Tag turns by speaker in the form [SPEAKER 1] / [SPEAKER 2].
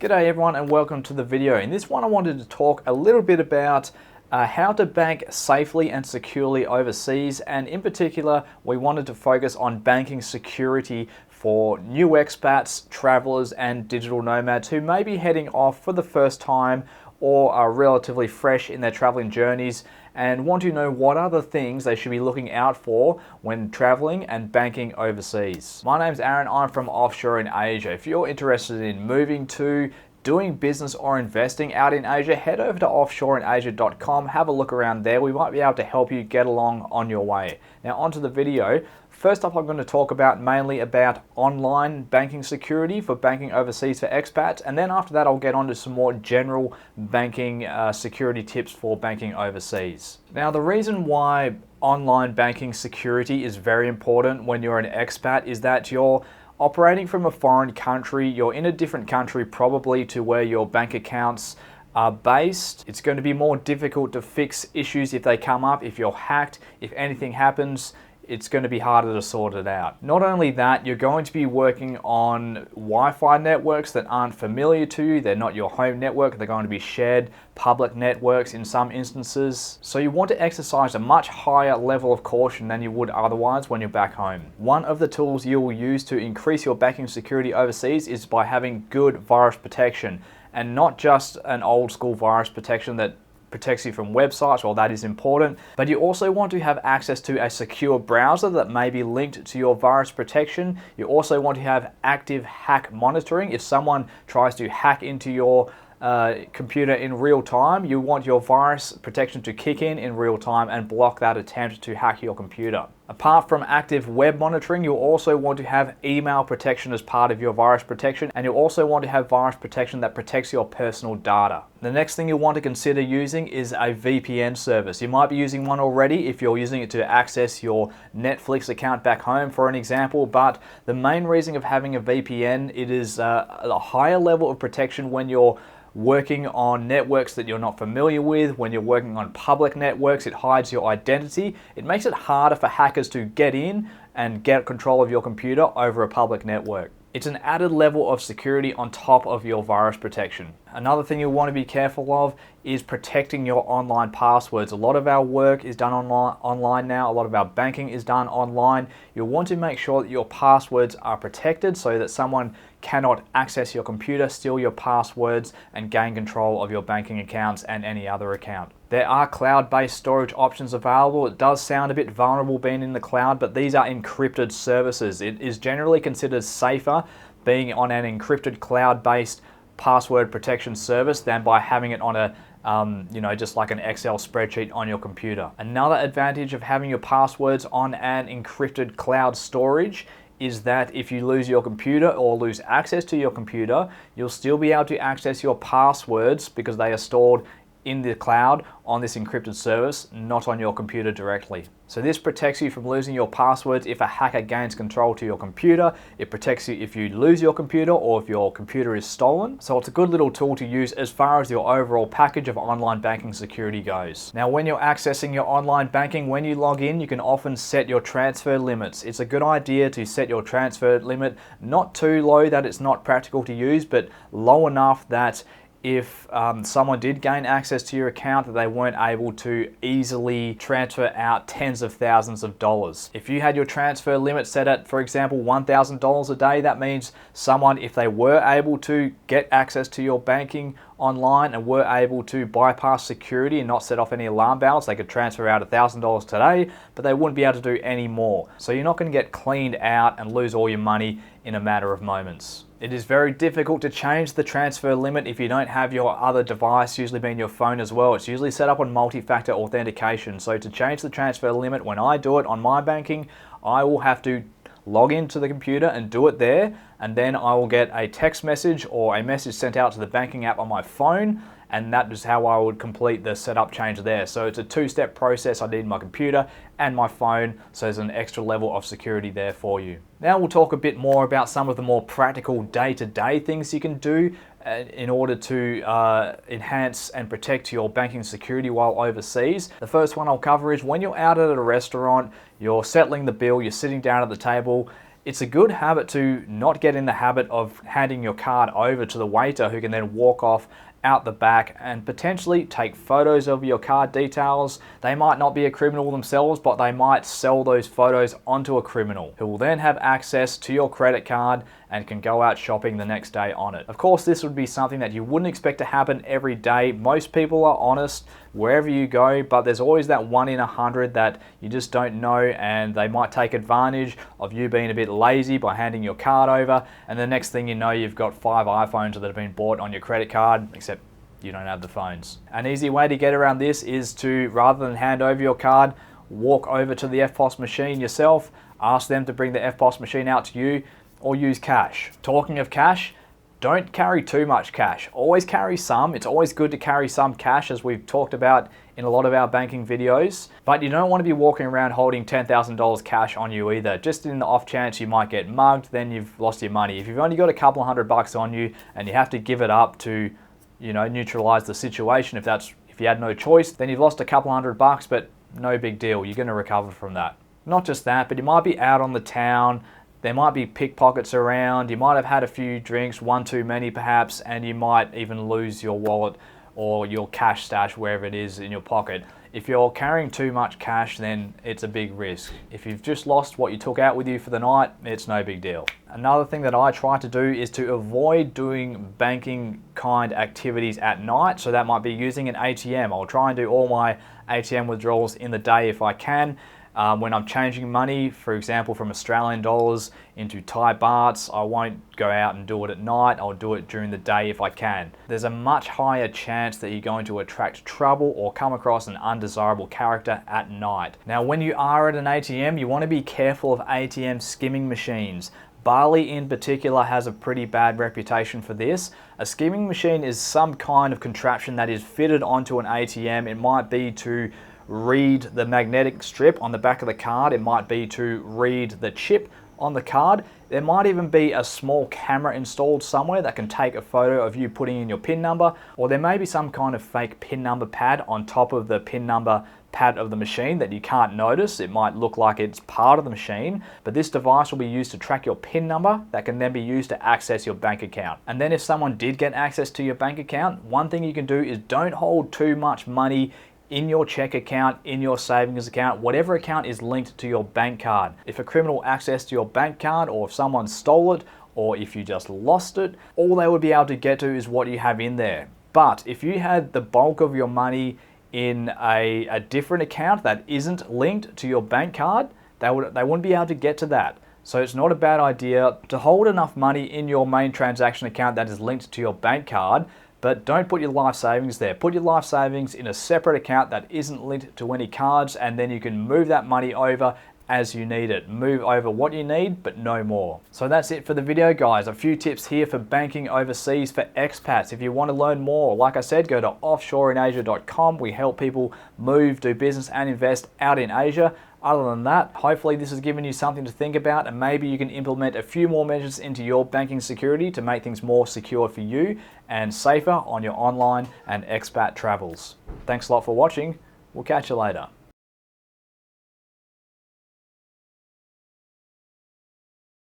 [SPEAKER 1] G'day everyone and welcome to the video. In this one I wanted to talk a little bit about how to bank safely and securely overseas, and in particular we wanted to focus on banking security for new expats, travelers and digital nomads who may be heading off for the first time or are relatively fresh in their traveling journeys and want to know what other things they should be looking out for when traveling and banking overseas. My name's Aaron, I'm from offshore in Asia. If you're interested in moving to, doing business or investing out in Asia, head over to offshoreinAsia.com, have a look around there. We might be able to help you get along on your way. Now onto the video. First up, I'm going to talk mainly about online banking security for banking overseas for expats, and then after that I'll get on to some more general banking security tips for banking overseas. Now the reason why online banking security is very important when you're an expat is that you're operating from a foreign country, you're in a different country probably to where your bank accounts are based. It's going to be more difficult to fix issues if they come up, if you're hacked, if anything happens. It's going to be harder to sort it out. Not only that, you're going to be working on Wi-Fi networks that aren't familiar to you. They're not your home network. They're going to be shared public networks in some instances. So you want to exercise a much higher level of caution than you would otherwise when you're back home. One of the tools you will use to increase your banking security overseas is by having good virus protection, and not just an old school virus protection that protects you from websites. Well, that is important, but you also want to have access to a secure browser that may be linked to your virus protection. You also want to have active hack monitoring. If someone tries to hack into your computer in real time, you want your virus protection to kick in real time and block that attempt to hack your computer. Apart from active web monitoring, you'll also want to have email protection as part of your virus protection, and you'll also want to have virus protection that protects your personal data. The next thing you'll want to consider using is a VPN service. You might be using one already if you're using it to access your Netflix account back home, for an example, but the main reason of having a VPN, it is a higher level of protection when you're working on networks that you're not familiar with. When you're working on public networks, it hides your identity. It makes it harder for hackers to get in and get control of your computer over a public network. It's an added level of security on top of your virus protection. Another thing you'll want to be careful of is protecting your online passwords. A lot of our work is done online now. A lot of our banking is done online. You'll want to make sure that your passwords are protected so that someone cannot access your computer, steal your passwords, and gain control of your banking accounts and any other account. There are cloud-based storage options available. It does sound a bit vulnerable being in the cloud, but these are encrypted services. It is generally considered safer being on an encrypted cloud-based password protection service than by having it on a just like an Excel spreadsheet on your computer. Another advantage of having your passwords on an encrypted cloud storage is that if you lose your computer or lose access to your computer, you'll still be able to access your passwords because they are stored in the cloud on this encrypted service, not on your computer directly. So this protects you from losing your passwords if a hacker gains control to your computer. It protects you if you lose your computer or if your computer is stolen. So it's a good little tool to use as far as your overall package of online banking security goes. Now, when you're accessing your online banking, when you log in, you can often set your transfer limits. It's a good idea to set your transfer limit not too low that it's not practical to use, but low enough that if someone did gain access to your account, that they weren't able to easily transfer out tens of thousands of dollars. If you had your transfer limit set at, for example, $1,000 a day, that means someone, if they were able to get access to your banking online and were able to bypass security and not set off any alarm bells, they could transfer out $1,000 today, but they wouldn't be able to do any more. So you're not going to get cleaned out and lose all your money in a matter of moments. It is very difficult to change the transfer limit if you don't have your other device, usually being your phone as well. It's usually set up on multi-factor authentication. So to change the transfer limit, when I do it on my banking, I will have to log into the computer and do it there, and then I will get a text message or a message sent out to the banking app on my phone, and that is how I would complete the setup change there. So it's a two-step process. I need my computer and my phone, so there's an extra level of security there for you. Now we'll talk a bit more about some of the more practical day-to-day things you can do in order to enhance and protect your banking security while overseas. The first one I'll cover is when you're out at a restaurant, you're settling the bill, you're sitting down at the table, It's a good habit to not get in the habit of handing your card over to the waiter who can then walk off out the back and potentially take photos of your card details. They might not be a criminal themselves, but they might sell those photos onto a criminal who will then have access to your credit card and can go out shopping the next day on it. Of course, this would be something that you wouldn't expect to happen every day. Most people are honest wherever you go, but there's always that 1 in 100 that you just don't know, and they might take advantage of you being a bit lazy by handing your card over, and the next thing you know, you've got 5 iPhones that have been bought on your credit card, except you don't have the phones. An easy way to get around this is to, rather than hand over your card, walk over to the FPOS machine yourself, ask them to bring the FPOS machine out to you, or use cash. Talking of cash, don't carry too much cash. Always carry some. It's always good to carry some cash, as we've talked about in a lot of our banking videos, but you don't want to be walking around holding $10,000 cash on you either. Just in the off chance you might get mugged, then you've lost your money. If you've only got a couple $100 on you and you have to give it up to, neutralize the situation, if you had no choice, then you've lost a couple $100, but no big deal. You're going to recover from that. Not just that, but you might be out on the town. There might be pickpockets around, you might have had a few drinks, one too many perhaps, and you might even lose your wallet or your cash stash, wherever it is in your pocket. If you're carrying too much cash, then it's a big risk. If you've just lost what you took out with you for the night, it's no big deal. Another thing that I try to do is to avoid doing banking kind activities at night. So that might be using an ATM. I'll try and do all my ATM withdrawals in the day if I can. When I'm changing money, for example, from Australian dollars into Thai bahts, I won't go out and do it at night. I'll do it during the day if I can. There's a much higher chance that you're going to attract trouble or come across an undesirable character at night. Now, when you are at an ATM, you want to be careful of ATM skimming machines. Bali in particular has a pretty bad reputation for this. A skimming machine is some kind of contraption that is fitted onto an ATM. It might be to read the magnetic strip on the back of the card. It might be to read the chip on the card. There might even be a small camera installed somewhere that can take a photo of you putting in your PIN number, or there may be some kind of fake PIN number pad on top of the PIN number pad of the machine that you can't notice. It might look like it's part of the machine, but this device will be used to track your PIN number that can then be used to access your bank account. And then if someone did get access to your bank account, one thing you can do is don't hold too much money in your check account, in your savings account, whatever account is linked to your bank card. If a criminal accessed your bank card, or if someone stole it, or if you just lost it, all they would be able to get to is what you have in there. But if you had the bulk of your money in a different account that isn't linked to your bank card, they wouldn't be able to get to that. So it's not a bad idea to hold enough money in your main transaction account that is linked to your bank card, but don't put your life savings there. Put your life savings in a separate account that isn't linked to any cards, and then you can move that money over as you need it. Move over what you need, but no more. So that's it for the video, guys. A few tips here for banking overseas for expats. If you want to learn more, like I said, go to offshoreinasia.com. We help people move, do business and invest out in Asia. Other than that, hopefully this has given you something to think about, and maybe you can implement a few more measures into your banking security to make things more secure for you and safer on your online and expat travels. Thanks a lot for watching. We'll catch you later.